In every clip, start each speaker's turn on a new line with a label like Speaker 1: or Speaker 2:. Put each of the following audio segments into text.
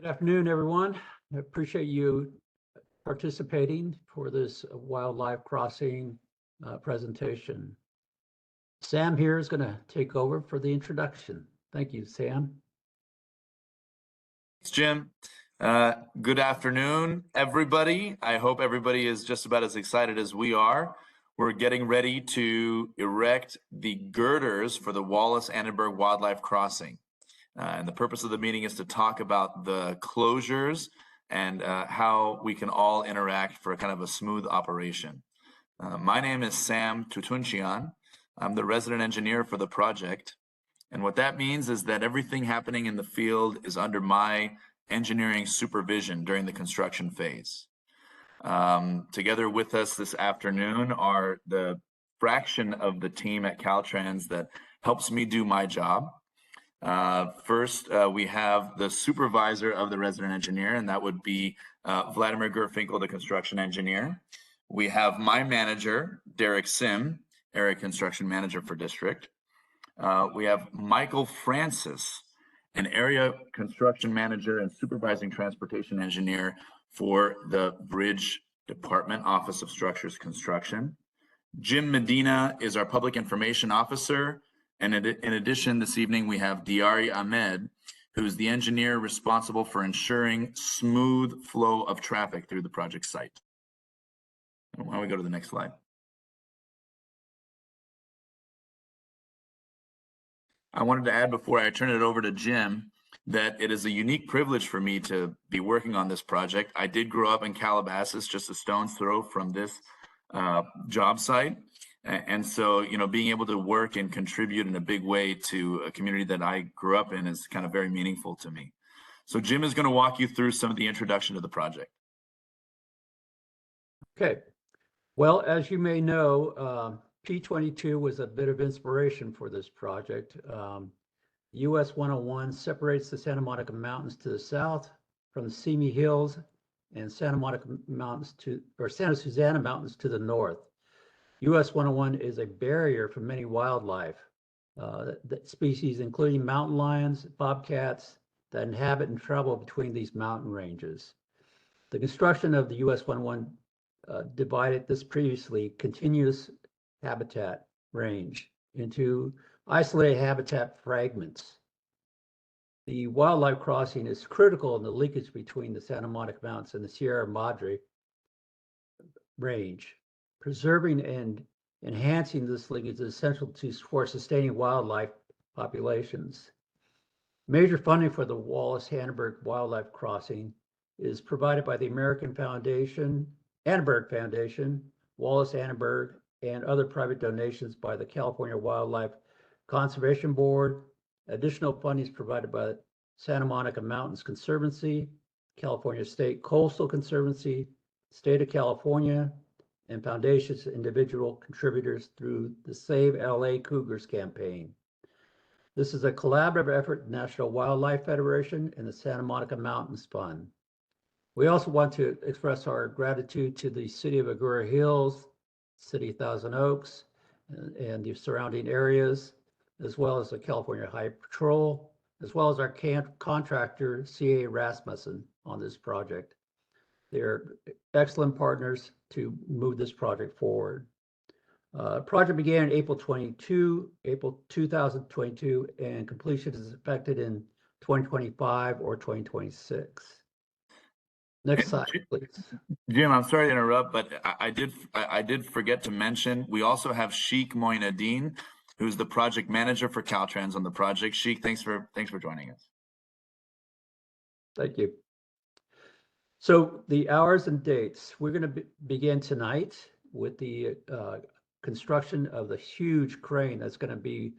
Speaker 1: Good afternoon, everyone. I appreciate you participating for this wildlife crossing presentation. Sam here is going to take over for the introduction. Thank you, Sam.
Speaker 2: Thanks, Jim. Good afternoon, everybody. I hope everybody is just about as excited as we are. We're getting ready to erect the girders for the Wallis Annenberg Wildlife Crossing. And the purpose of the meeting is to talk about the closures and how we can all interact for kind of a smooth operation. My name is Sam Tutunchian. I'm the resident engineer for the project. And what that means is that everything happening in the field is under my engineering supervision during the construction phase. Together with us this afternoon are the fraction of the team at Caltrans that helps me do my job. First, we have the supervisor of the resident engineer, and that would be Vladimir Gerfinkel, the construction engineer. We have my manager, Derek Sim, area construction manager for district. We have Michael Francis, an area construction manager and supervising transportation engineer for the Bridge Department, Office of Structures Construction. Jim Medina is our public information officer. And in addition, this evening, we have Diari Ahmed, who's the engineer responsible for ensuring smooth flow of traffic through the project site. Why don't we go to the next slide? I wanted to add before I turn it over to Jim that it is a unique privilege for me to be working on this project. I did grow up in Calabasas, just a stone's throw from this job site. And so, being able to work and contribute in a big way to a community that I grew up in is kind of very meaningful to me. So Jim is going to walk you through some of the introduction to the project.
Speaker 1: Okay. Well, as you may know, P22 was a bit of inspiration for this project. US 101 separates the Santa Monica Mountains to the south from the Simi Hills and Santa Susana Mountains to the north. US 101 is a barrier for many wildlife species, including mountain lions, bobcats, that inhabit and travel between these mountain ranges. The construction of the US 101 divided this previously continuous habitat range into isolated habitat fragments. The wildlife crossing is critical in the linkage between the Santa Monica Mountains and the Sierra Madre range. Preserving and enhancing this linkage is essential for sustaining wildlife populations. Major funding for the Wallis Annenberg Wildlife Crossing is provided by the Annenberg Foundation, Wallis Annenberg, and other private donations by the California Wildlife Conservation Board. Additional funding is provided by Santa Monica Mountains Conservancy, California State Coastal Conservancy, State of California, and foundations individual contributors through the Save LA Cougars campaign. This is a collaborative effort with the National Wildlife Federation and the Santa Monica Mountains Fund. We also want to express our gratitude to the City of Agoura Hills, City of Thousand Oaks, and the surrounding areas, as well as the California Highway Patrol, as well as our contractor, CA Rasmussen, on this project. They're excellent partners to move this project forward. Project began in April 2022, and completion is expected in 2025 or 2026. Next slide, please.
Speaker 2: Jim, I'm sorry to interrupt, but I did forget to mention, we also have Sheikh Moinadine, who's the project manager for Caltrans on the project. Sheikh, thanks for joining us.
Speaker 1: Thank you. So the hours and dates, we're going to begin tonight with the construction of the huge crane that's going to be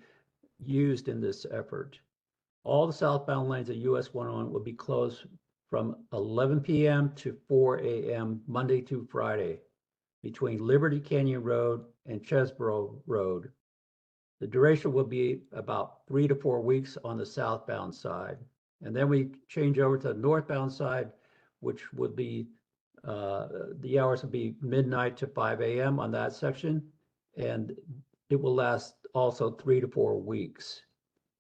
Speaker 1: used in this effort. All the southbound lanes of US 101 will be closed from 11 p.m. to 4 a.m. Monday to Friday between Liberty Canyon Road and Chesborough Road. The duration will be about 3 to 4 weeks on the southbound side. And then we change over to the northbound side, which would be, the hours would be midnight to 5 a.m. on that section. And it will last also 3 to 4 weeks.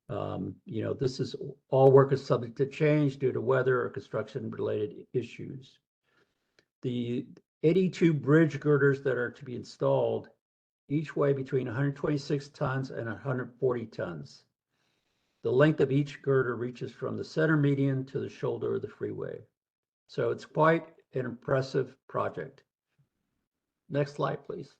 Speaker 1: You know, this is all work is subject to change due to weather or construction related issues. The 82 bridge girders that are to be installed each weigh between 126 tons and 140 tons. The length of each girder reaches from the center median to the shoulder of the freeway. So it's quite an impressive project. Next slide, please.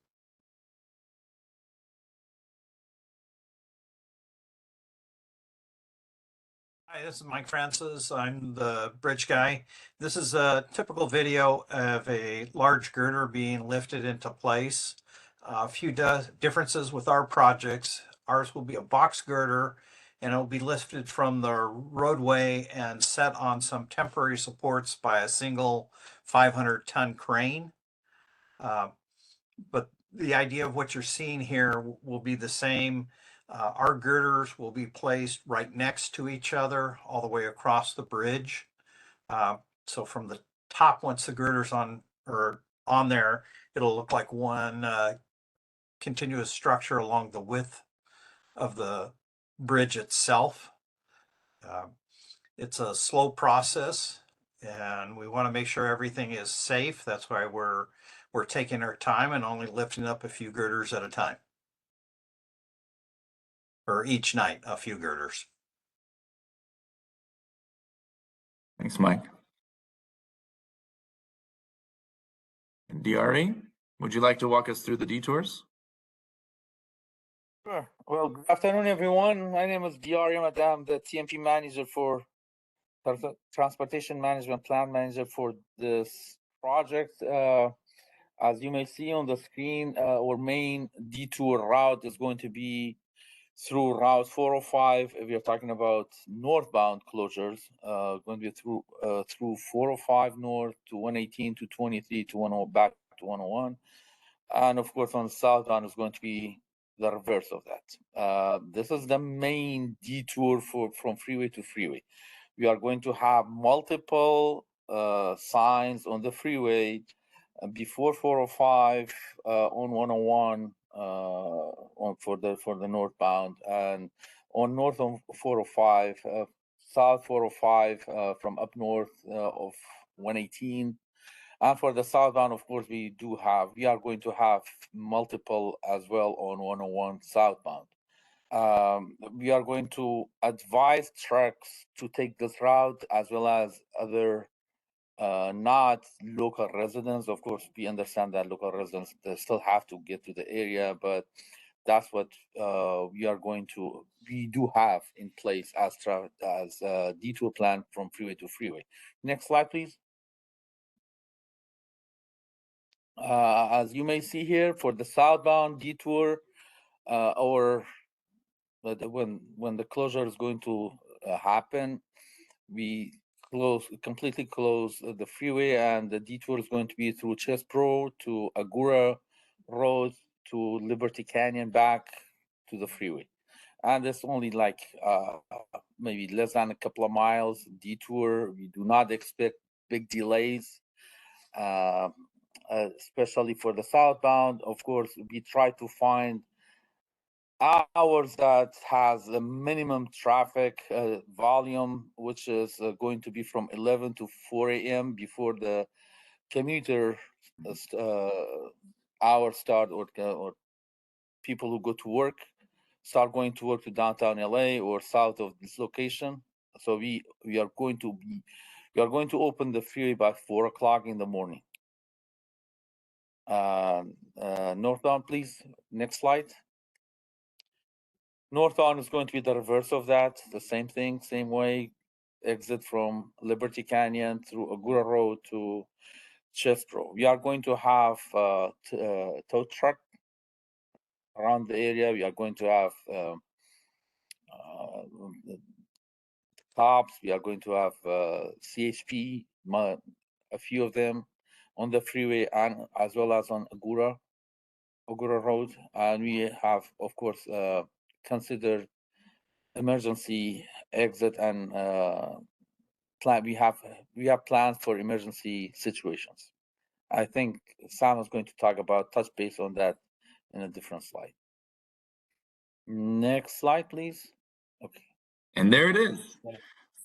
Speaker 3: Hi, this is Mike Francis. I'm the bridge guy. This is a typical video of a large girder being lifted into place. A few differences with our projects. Ours will be a box girder and it will be lifted from the roadway and set on some temporary supports by a single 500-ton crane. But the idea of what you're seeing here will be the same. Our girders will be placed right next to each other all the way across the bridge. So from the top, once the girder's on there, it'll look like one continuous structure along the width of the bridge itself. It's a slow process and we want to make sure everything is safe. That's why we're taking our time and only lifting up a few girders at a time. Or each night, a few girders.
Speaker 2: Thanks, Mike. DRE, would you like to walk us through the detours?
Speaker 4: Sure. Well, good afternoon, everyone. My name is DRE Madam, the TMP manager for Transportation Management Plan Manager for this project. As you may see on the screen, our main detour route is going to be through Route 405. If you're talking about northbound closures, going to be through 405 north to 118 to 23 to 10 back to 101, and of course on the southbound is going to be the reverse of that. This is the main detour from freeway to freeway. We are going to have multiple signs on the freeway before 405 on 101 for the northbound, and on north of 405, south 405 from up north of 118. And for the southbound, of course, we are going to have multiple as well on 101 southbound. We are going to advise trucks to take this route as well as other not local residents. Of course, we understand that local residents, they still have to get to the area, but that's what we do have in place as a detour plan from freeway to freeway. Next slide, please. As you may see here, for the southbound detour, when the closure is going to happen, we completely close the freeway, and the detour is going to be through Chesbro to Agura Road to Liberty Canyon back to the freeway. And it's only like maybe less than a couple of miles detour. We do not expect big delays, especially for the southbound. Of course, we try to find hours that has the minimum traffic volume, which is going to be from 11 to 4 a.m. before the commuter hours start, or people who go to work start going to work to downtown LA or south of this location. So we are going to open the freeway by 4 o'clock in the morning. Northbound, please. Next slide. Northbound is going to be the reverse of that. The same thing, same way. Exit from Liberty Canyon through Agura Road to Chesbro. We are going to have tow truck around the area. We are going to have cops. We are going to have CHP, a few of them on the freeway, and as well as on Agura Road. And we have, of course, considered emergency exit and plan. We have plans for emergency situations. I think Sam is going to touch base on that in a different slide. Next slide, please. Okay.
Speaker 2: And there it is.
Speaker 4: Yeah.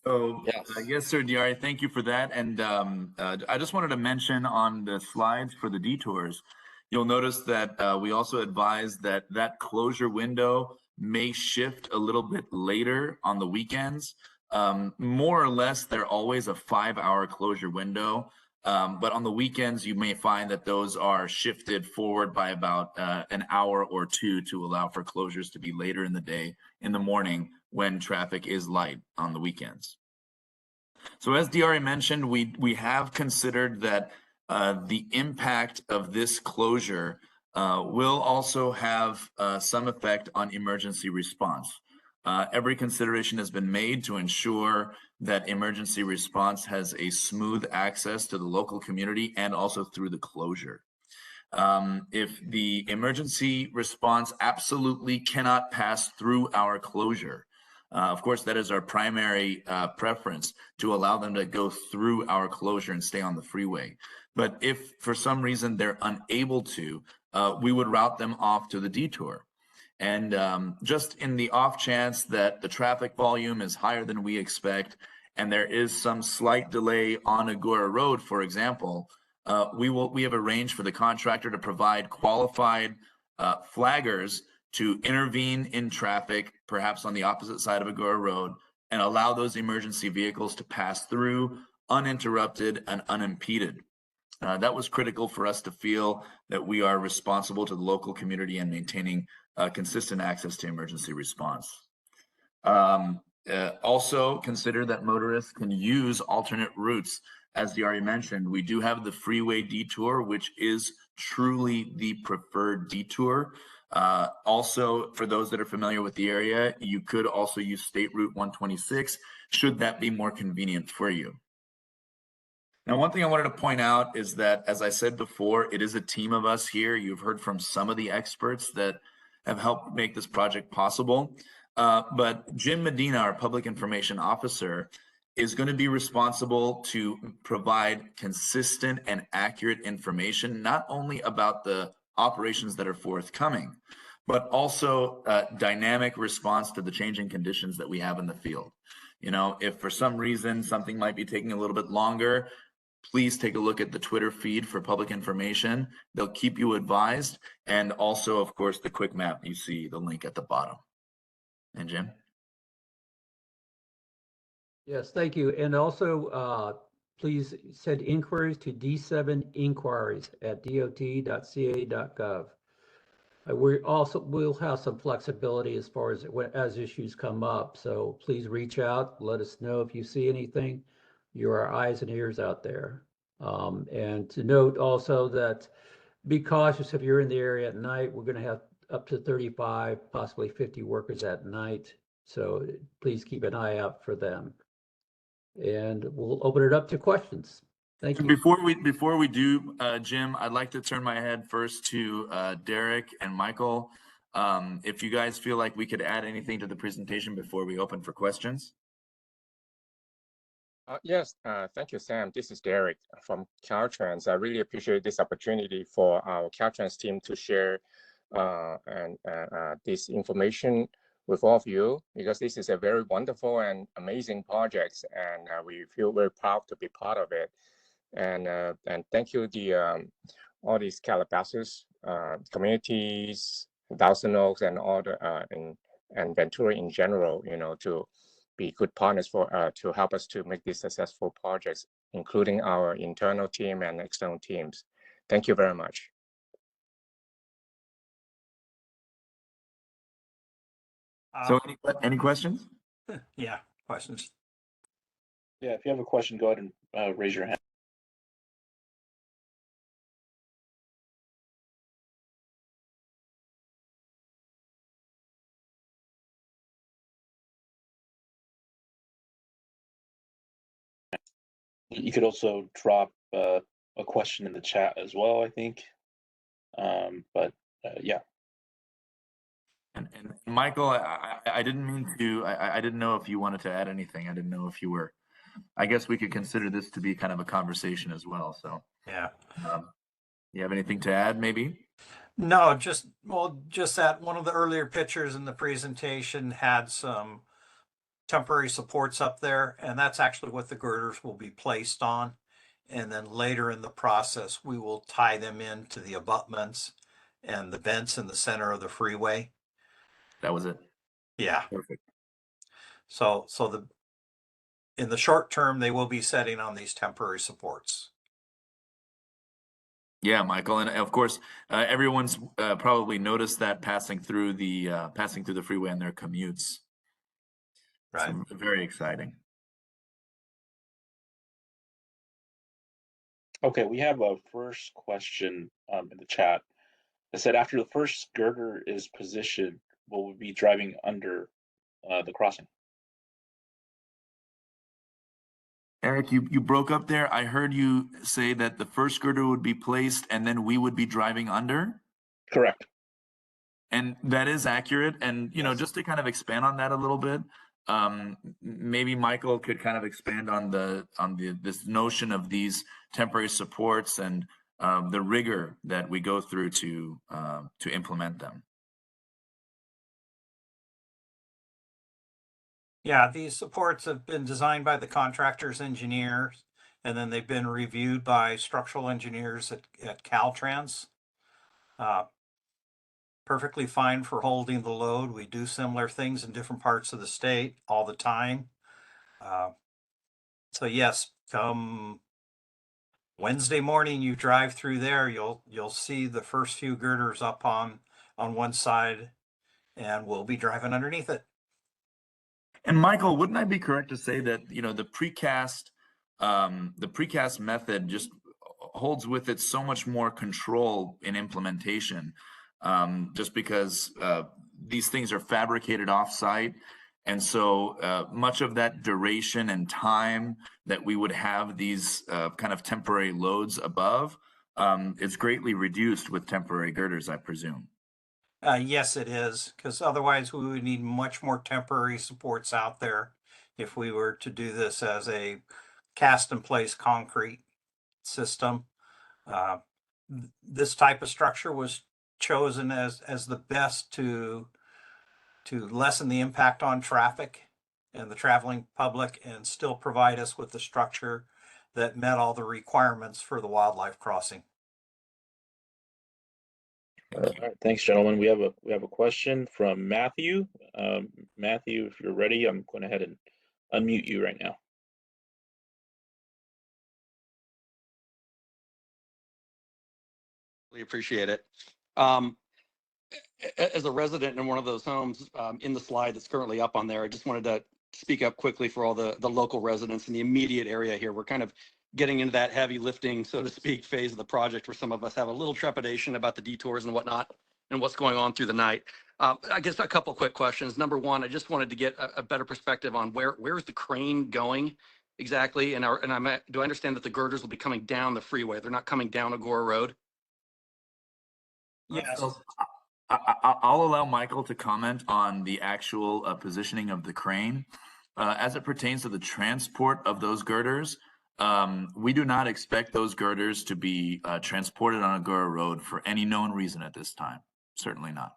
Speaker 2: So,
Speaker 4: Yes.
Speaker 2: yes, sir, Diari, thank you for that. And I just wanted to mention on the slides for the detours, you'll notice that we also advise that that closure window may shift a little bit later on the weekends. More or less, they're always a 5-hour closure window. But on the weekends, you may find that those are shifted forward by about an hour or two to allow for closures to be later in the day, in the morning, when traffic is light on the weekends. So as Diari mentioned, we have considered that the impact of this closure will also have some effect on emergency response. Every consideration has been made to ensure that emergency response has a smooth access to the local community and also through the closure. If the emergency response absolutely cannot pass through our closure, of course, that is our primary preference, to allow them to go through our closure and stay on the freeway. But if for some reason they're unable to, we would route them off to the detour. And just in the off chance that the traffic volume is higher than we expect, and there is some slight delay on Agora Road, for example, we have arranged for the contractor to provide qualified flaggers to intervene in traffic, perhaps on the opposite side of Agora Road, and allow those emergency vehicles to pass through uninterrupted and unimpeded. That was critical for us to feel that we are responsible to the local community and maintaining consistent access to emergency response. Also consider that motorists can use alternate routes. As Diari mentioned, we do have the freeway detour, which is truly the preferred detour. Also, for those that are familiar with the area, you could also use State Route 126, should that be more convenient for you. Now, one thing I wanted to point out is that, as I said before, it is a team of us here. You've heard from some of the experts that have helped make this project possible. But Jim Medina, our public information officer, is going to be responsible to provide consistent and accurate information, not only about the operations that are forthcoming, but also dynamic response to the changing conditions that we have in the field. You know, if for some reason something might be taking a little bit longer, please take a look at the Twitter feed for public information. They'll keep you advised. And also, of course, the quick map, you see the link at the bottom. And Jim?
Speaker 1: Yes, thank you. And also, please send inquiries to d7inquiries@dot.ca.gov. We'll have some flexibility as far as issues come up. So please reach out, let us know if you see anything. You're our eyes and ears out there. And to note also that be cautious if you're in the area at night. We're going to have up to 35, possibly 50 workers at night. So please keep an eye out for them. And we'll open it up to questions. Thank you.
Speaker 2: Before we do, Jim, I'd like to turn my head first to Derek and Michael. If you guys feel like we could add anything to the presentation before we open for questions.
Speaker 5: Yes, thank you, Sam. This is Derek from Caltrans. I really appreciate this opportunity for our Caltrans team to share this information with all of you, because this is a very wonderful and amazing project, and we feel very proud to be part of it. And thank you, all these Calabasas communities, Thousand Oaks, and all the and Ventura in general, you know, to be good partners for to help us to make these successful projects, including our internal team and external teams. Thank you very much.
Speaker 2: So any questions?
Speaker 3: Yeah, questions.
Speaker 6: Yeah, if you have a question, go ahead and raise your hand. You could also drop a question in the chat as well, I think. Yeah.
Speaker 2: And Michael, I didn't mean to, I didn't know if you wanted to add anything. I didn't know if you were, I guess we could consider this to be kind of a conversation as well. So
Speaker 3: Yeah.
Speaker 2: You have anything to add maybe?
Speaker 3: No, just that one of the earlier pictures in the presentation had some temporary supports up there, and that's actually what the girders will be placed on. And then later in the process, we will tie them into the abutments and the vents in the center of the freeway.
Speaker 2: That was it.
Speaker 3: Yeah.
Speaker 2: Perfect.
Speaker 3: So in the short term, they will be setting on these temporary supports.
Speaker 2: Yeah, Michael, and of course, everyone's probably noticed that passing through the freeway on their commutes.
Speaker 3: Right.
Speaker 2: So very exciting.
Speaker 6: Okay, we have a first question in the chat. It said, after the first girder is positioned, will we be driving under the crossing?
Speaker 2: Eric, you broke up there. I heard you say that the first girder would be placed and then we would be driving under.
Speaker 6: Correct.
Speaker 2: And that is accurate. And, you know,
Speaker 3: Yes.
Speaker 2: just to kind of expand on that a little bit, maybe Michael could kind of expand on this notion of these temporary supports and the rigor that we go through to implement them.
Speaker 3: Yeah, these supports have been designed by the contractor's engineers, and then they've been reviewed by structural engineers at Caltrans. Perfectly fine for holding the load. We do similar things in different parts of the state all the time. So yes, come Wednesday morning, you drive through there, you'll see the first few girders up on one side, and we'll be driving underneath it.
Speaker 2: And Michael, wouldn't I be correct to say that, you know, the precast method just holds with it so much more control in implementation, just because these things are fabricated off-site, and so much of that duration and time that we would have these kind of temporary loads above is greatly reduced with temporary girders, I presume.
Speaker 3: Yes, it is, because otherwise we would need much more temporary supports out there if we were to do this as a cast in place concrete system. This type of structure was chosen as the best to lessen the impact on traffic and the traveling public and still provide us with the structure that met all the requirements for the wildlife crossing.
Speaker 6: All right, thanks, gentlemen. We have a question from Matthew. Matthew, if you're ready, I'm going ahead and unmute you right now.
Speaker 7: Really appreciate it. As a resident in one of those homes, in the slide that's currently up on there, I just wanted to speak up quickly for all the local residents in the immediate area here. We're kind of getting into that heavy lifting, so to speak, phase of the project where some of us have a little trepidation about the detours and whatnot and what's going on through the night. I guess a couple quick questions. Number one, I just wanted to get a better perspective on where's the crane going exactly, and do I understand that the girders will be coming down the freeway? They're not coming down Agora Road?
Speaker 3: Yes.
Speaker 2: So I'll allow Michael to comment on the actual positioning of the crane. As it pertains to the transport of those girders, we do not expect those girders to be transported on Agora Road for any known reason at this time. Certainly not.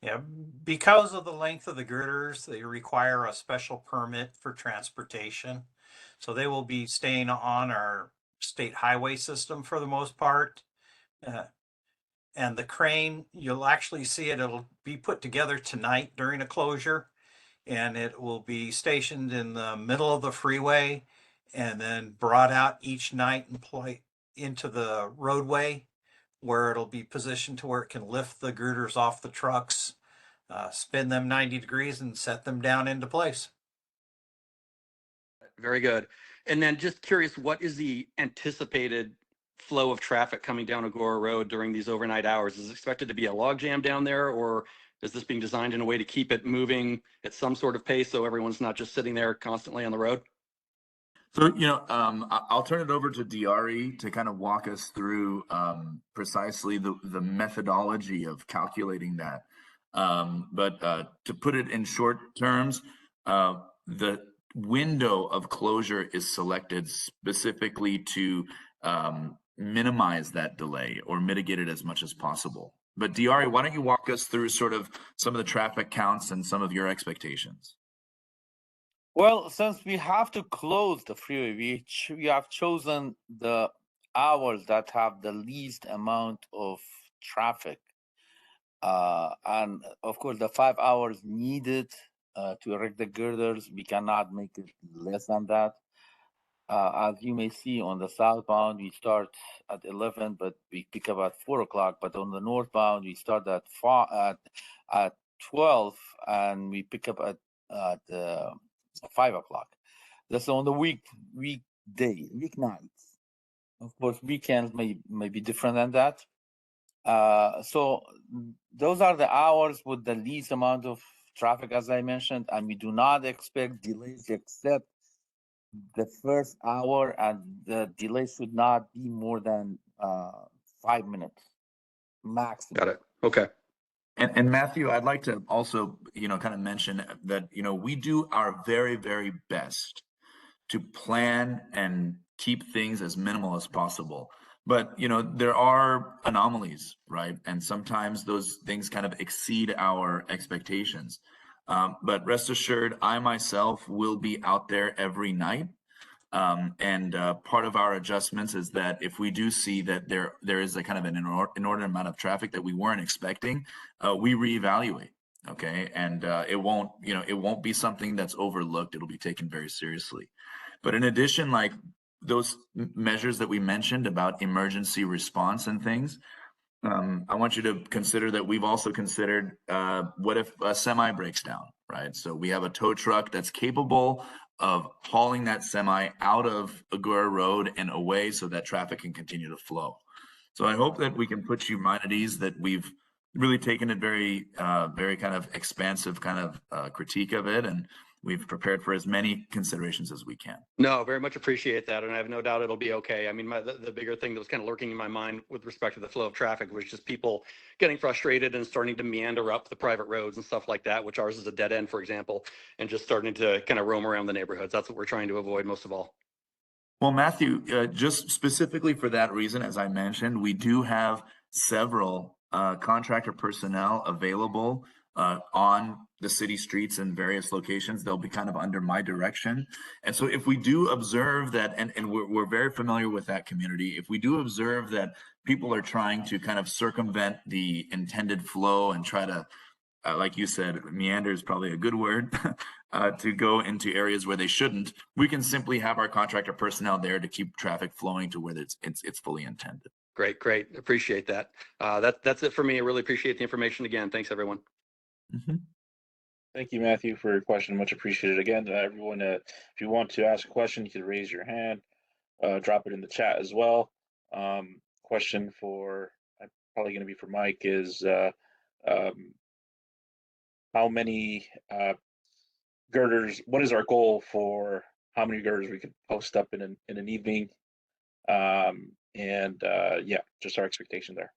Speaker 3: Yeah, because of the length of the girders, they require a special permit for transportation. So they will be staying on our state highway system for the most part. And the crane, you'll actually see it, it'll be put together tonight during a closure, and it will be stationed in the middle of the freeway and then brought out each night and play into the roadway where it'll be positioned to where it can lift the girders off the trucks, spin them 90 degrees and set them down into place.
Speaker 7: Very good. And then just curious, what is the anticipated flow of traffic coming down Agora Road during these overnight hours? Is it expected to be a log jam down there, or is this being designed in a way to keep it moving at some sort of pace so everyone's not just sitting there constantly on the road?
Speaker 2: So, you know, I'll turn it over to Diari to kind of walk us through precisely the methodology of calculating that. But to put it in short terms, the window of closure is selected specifically to minimize that delay or mitigate it as much as possible. But Diari, why don't you walk us through sort of some of the traffic counts and some of your expectations?
Speaker 4: Well, since we have to close the freeway, we have chosen the hours that have the least amount of traffic. And of course, the 5 hours needed to erect the girders, we cannot make it less than that. As you may see on the southbound, we start at 11, but we pick up at 4 o'clock. But on the northbound, we start at 12, and we pick up at 5 o'clock. That's on the weeknights. Of course, weekends may be different than that. So those are the hours with the least amount of traffic, as I mentioned, and we do not expect delays except the first hour, and the delay should not be more than 5 minutes maximum.
Speaker 7: Got it. Okay.
Speaker 2: And Matthew, I'd like to also, kind of mention that, we do our very, very best to plan and keep things as minimal as possible. But, there are anomalies, right? And sometimes those things kind of exceed our expectations. But rest assured, I myself will be out there every night. And part of our adjustments is that if we do see that there is a kind of an inordinate amount of traffic that we weren't expecting, we reevaluate. Okay, and it won't be something that's overlooked. It'll be taken very seriously. But in addition, like those measures that we mentioned about emergency response and things, I want you to consider that we've also considered what if a semi breaks down, right? So we have a tow truck that's capable of hauling that semi out of Agora Road and away so that traffic can continue to flow. So I hope that we can put you mind at ease that we've really taken it very, very kind of expansive kind of critique of it, and we've prepared for as many considerations as we can.
Speaker 7: No, very much appreciate that, and I have no doubt it'll be okay. I mean, the bigger thing that was kind of lurking in my mind with respect to the flow of traffic was just people getting frustrated and starting to meander up the private roads and stuff like that, which ours is a dead end, for example, and just starting to kind of roam around the neighborhoods. That's what we're trying to avoid most of all.
Speaker 2: Well, Matthew, just specifically for that reason, as I mentioned, we do have several contractor personnel available on the city streets in various locations. They'll be kind of under my direction. And so if we do observe that, and we're very familiar with that community, if we do observe that people are trying to kind of circumvent the intended flow and try to, like you said, meander is probably a good word, to go into areas where they shouldn't, we can simply have our contractor personnel there to keep traffic flowing to where it's fully intended.
Speaker 7: Great. Appreciate that. That's it for me. I really appreciate the information again. Thanks, everyone.
Speaker 2: Mm-hmm.
Speaker 6: Thank you, Matthew, for your question. Much appreciated. Again, everyone, if you want to ask a question, you can raise your hand, drop it in the chat as well. Question for, probably going to be for Mike, is how many girders, what is our goal for how many girders we could post up in an evening? Yeah, just our expectation there.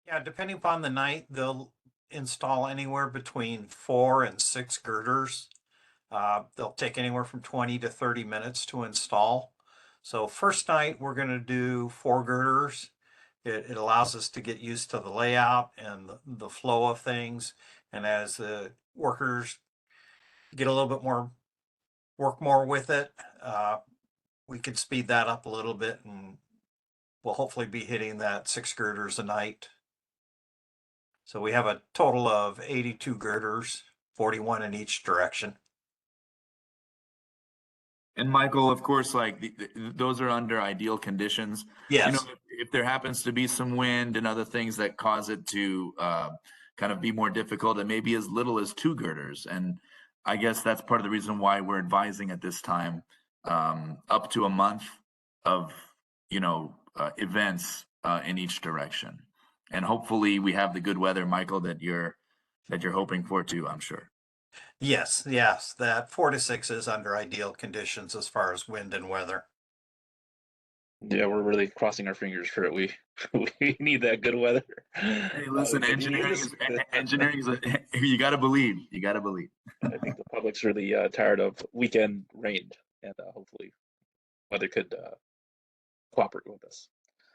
Speaker 3: Yeah, depending upon the night, they'll install anywhere between 4 and 6 girders. They'll take anywhere from 20 to 30 minutes to install. So first night, we're going to do 4 girders. It allows us to get used to the layout and the flow of things. And as the workers get a little bit more, work more with it, we can speed that up a little bit, and we'll hopefully be hitting that 6 girders a night. So we have a total of 82 girders, 41 in each direction.
Speaker 2: And Michael, of course, like those are under ideal conditions.
Speaker 3: Yes.
Speaker 2: If there happens to be some wind and other things that cause it to kind of be more difficult, it may be as little as 2 girders. And I guess that's part of the reason why we're advising at this time up to a month of, events in each direction. And hopefully we have the good weather, Michael, that you're hoping for too, I'm sure.
Speaker 3: Yes, that 4 to 6 is under ideal conditions as far as wind and weather.
Speaker 6: Yeah, we're really crossing our fingers for it. We need that good weather.
Speaker 2: Hey, listen, engineering is you got to believe. You got to believe.
Speaker 6: I think the public's really tired of weekend rain, and hopefully weather could cooperate with us.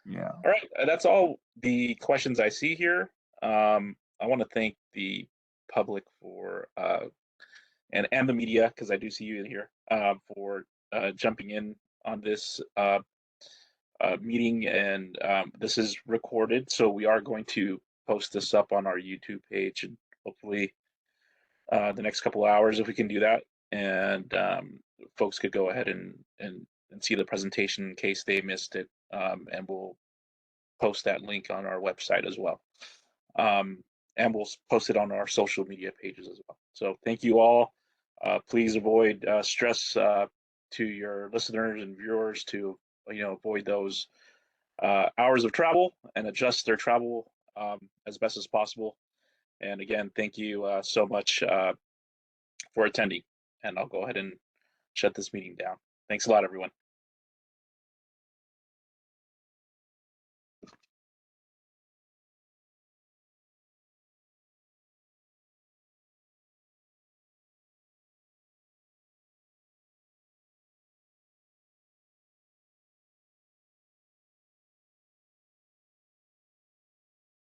Speaker 2: Yeah.
Speaker 6: All right, that's all the questions I see here. I want to thank the public for and the media, because I do see you in here, for jumping in on this meeting. And this is recorded, so we are going to post this up on our YouTube page, and hopefully the next couple of hours if we can do that. And folks could go ahead and see the presentation in case they missed it, and we'll post that link on our website as well. And we'll post it on our social media pages as well. So thank you all. Please avoid stress to your listeners and viewers to avoid those hours of travel and adjust their travel as best as possible. And again, thank you so much for attending. And I'll go ahead and shut this meeting down. Thanks a lot, everyone.